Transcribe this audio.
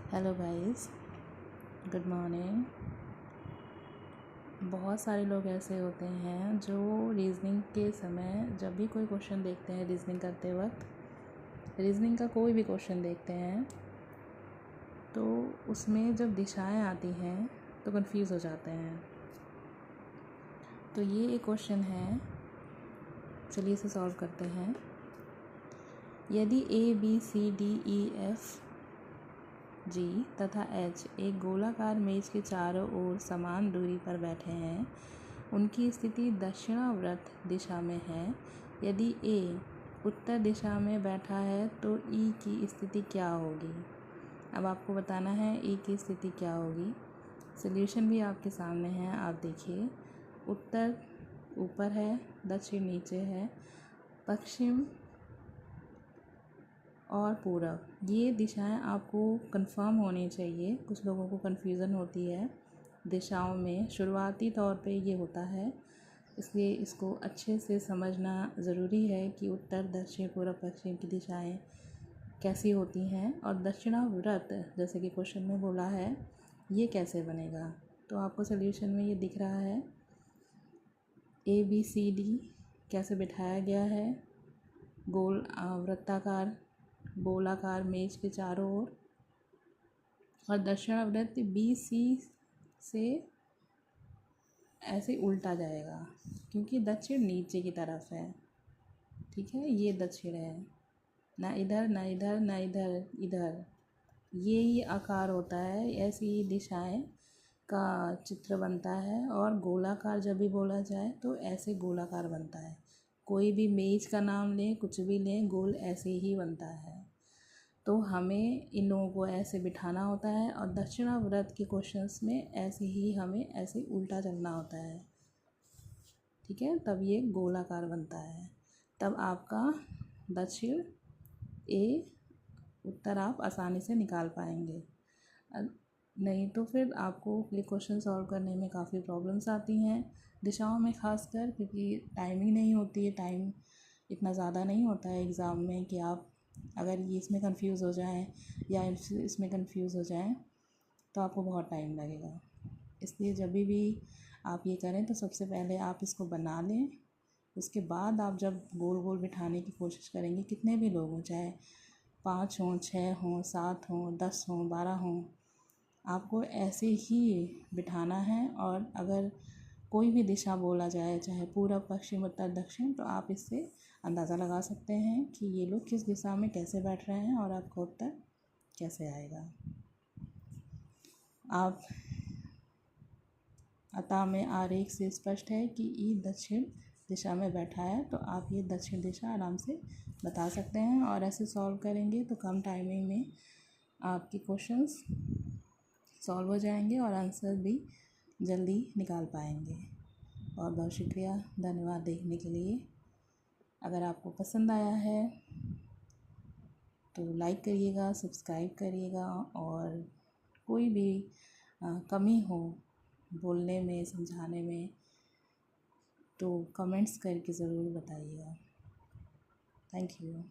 Hello guys, good morning. बहुत सारे लोग ऐसे होते हैं जो रीज़निंग के समय जब भी कोई क्वेश्चन देखते हैं, रीज़निंग करते वक्त रीज़निंग का कोई भी क्वेश्चन देखते हैं तो उसमें जब दिशाएं आती हैं तो कंफ्यूज हो जाते हैं। तो ये एक क्वेश्चन है, चलिए इसे सॉल्व करते हैं। यदि ABCDEF G तथा H एक गोलाकार मेज के चारों ओर समान दूरी पर बैठे हैं, उनकी स्थिति दक्षिणावर्त दिशा में है। यदि A उत्तर दिशा में बैठा है तो E की स्थिति क्या होगी। अब आपको बताना है E की स्थिति क्या होगी। सॉल्यूशन भी आपके सामने है, आप देखिए। उत्तर ऊपर है, दक्षिण नीचे है, पश्चिम और पूरब, ये दिशाएं आपको कंफर्म होनी चाहिए। कुछ लोगों को कन्फ्यूज़न होती है दिशाओं में, शुरुआती तौर पे ये होता है, इसलिए इसको अच्छे से समझना ज़रूरी है कि उत्तर, दक्षिण, पूरब, पश्चिम की दिशाएं कैसी होती हैं और दक्षिणावर्त जैसे कि क्वेश्चन में बोला है ये कैसे बनेगा। तो आपको सॉल्यूशन में ये दिख रहा है ABCD कैसे बिठाया गया है, वृत्ताकार गोलाकार मेज के चारों ओर, और दक्षिणावर्त BC से ऐसे उल्टा जाएगा क्योंकि दक्षिण नीचे की तरफ है। ठीक है, ये दक्षिण है, ना इधर ना इधर ना इधर, इधर ये आकार होता है। ऐसी ही दिशाएं का चित्र बनता है और गोलाकार जब भी बोला जाए तो ऐसे गोलाकार बनता है। कोई भी मेज का नाम लें, कुछ भी लें, गोल ऐसे ही बनता है। तो हमें इन लोगों को ऐसे बिठाना होता है और दक्षिणावर्त के क्वेश्चंस में ऐसे ही हमें ऐसे उल्टा चलना होता है। ठीक है, तब ये गोलाकार बनता है। तब आपका दक्षिण A, उत्तर आप आसानी से निकाल पाएंगे। नहीं तो फिर आपको ये क्वेश्चन सॉल्व करने में काफ़ी प्रॉब्लम्स आती हैं दिशाओं में, ख़ासकर क्योंकि टाइमिंग नहीं होती है। टाइम इतना ज़्यादा नहीं होता है एग्ज़ाम में कि आप अगर ये इसमें कंफ्यूज हो जाएं या इसमें कंफ्यूज हो जाएं तो आपको बहुत टाइम लगेगा। इसलिए जब भी आप ये करें तो सबसे पहले आप इसको बना लें। उसके बाद आप जब गोल गोल बिठाने की कोशिश करेंगे, कितने भी लोग हों, चाहे 5 हों, 6 हों, 7 हों, 10 हों, 12 हों, आपको ऐसे ही बिठाना है। और अगर कोई भी दिशा बोला जाए, चाहे पूरब, पश्चिम, उत्तर, दक्षिण, तो आप इससे अंदाज़ा लगा सकते हैं कि ये लोग किस दिशा में कैसे बैठ रहे हैं और आपका उत्तर कैसे आएगा। आप अतः में आरेख से स्पष्ट है कि ई दक्षिण दिशा में बैठा है, तो आप ये दक्षिण दिशा आराम से बता सकते हैं। और ऐसे सॉल्व करेंगे तो कम टाइमिंग में आपके क्वेश्चंस सॉल्व हो जाएंगे और आंसर भी जल्दी निकाल पाएंगे। बहुत बहुत शुक्रिया, धन्यवाद देखने के लिए। अगर आपको पसंद आया है तो लाइक करिएगा, सब्सक्राइब करिएगा, और कोई भी कमी हो बोलने में, समझाने में, तो कमेंट्स करके ज़रूर बताइएगा। Thank you.